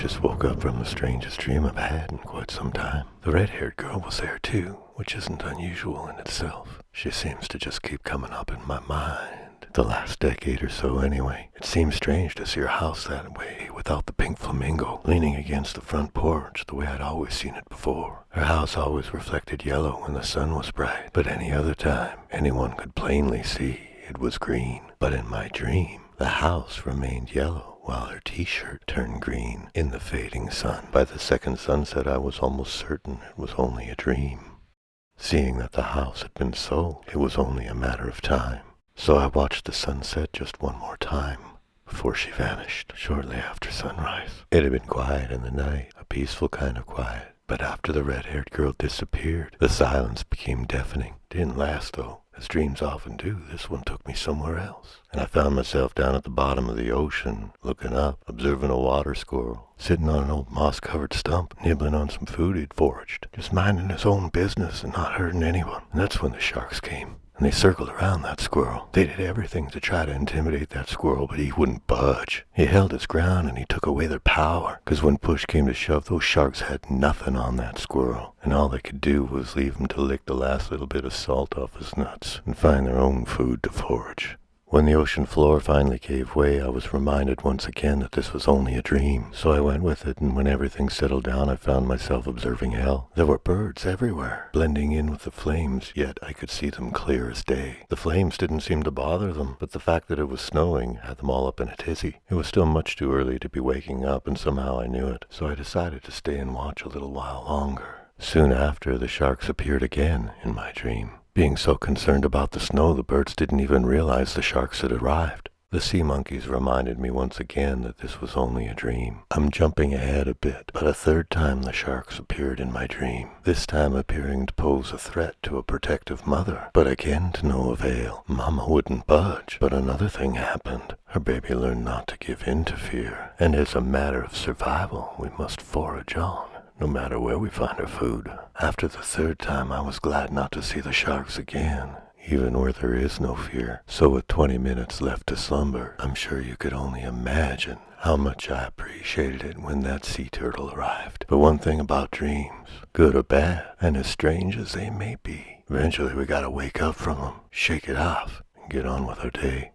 just woke up from the strangest dream I've had in quite some time. The red-haired girl was there too, which isn't unusual in itself. She seems to just keep coming up in my mind. The last decade or so anyway. It seems strange to see her house that way without the pink flamingo leaning against the front porch the way I'd always seen it before. Her house always reflected yellow when the sun was bright, but any other time anyone could plainly see it was green. But in my dream, the house remained yellow while her t-shirt turned green in the fading sun. By the second sunset, I was almost certain it was only a dream. Seeing that the house had been sold, it was only a matter of time. So I watched the sunset just one more time before she vanished shortly after sunrise. It had been quiet in the night, a peaceful kind of quiet. But after the red-haired girl disappeared, the silence became deafening. Didn't last though. As dreams often do, this one took me somewhere else. And I found myself down at the bottom of the ocean, looking up, observing a water squirrel, sitting on an old moss-covered stump, nibbling on some food he'd foraged, just minding his own business and not hurting anyone. And that's when the sharks came. And they circled around that squirrel. They did everything to try to intimidate that squirrel, but he wouldn't budge. He held his ground and he took away their power. 'Cause when push came to shove, those sharks had nothing on that squirrel. And all they could do was leave him to lick the last little bit of salt off his nuts and find their own food to forage. When the ocean floor finally gave way, I was reminded once again that this was only a dream. So I went with it, and when everything settled down, I found myself observing hell. There were birds everywhere, blending in with the flames, yet I could see them clear as day. The flames didn't seem to bother them, but the fact that it was snowing had them all up in a tizzy. It was still much too early to be waking up, and somehow I knew it, so I decided to stay and watch a little while longer. Soon after, the sharks appeared again in my dream. Being so concerned about the snow, the birds didn't even realize the sharks had arrived. The sea monkeys reminded me once again that this was only a dream. I'm jumping ahead a bit, but a third time the sharks appeared in my dream, this time appearing to pose a threat to a protective mother. But again to no avail. Mama wouldn't budge. But another thing happened. Her baby learned not to give in to fear, and as a matter of survival, we must forage on, no matter where we find our food. After the third time, I was glad not to see the sharks again, even where there is no fear. So with 20 minutes left to slumber, I'm sure you could only imagine how much I appreciated it when that sea turtle arrived. But one thing about dreams, good or bad, and as strange as they may be, eventually we gotta wake up from them, shake it off, and get on with our day.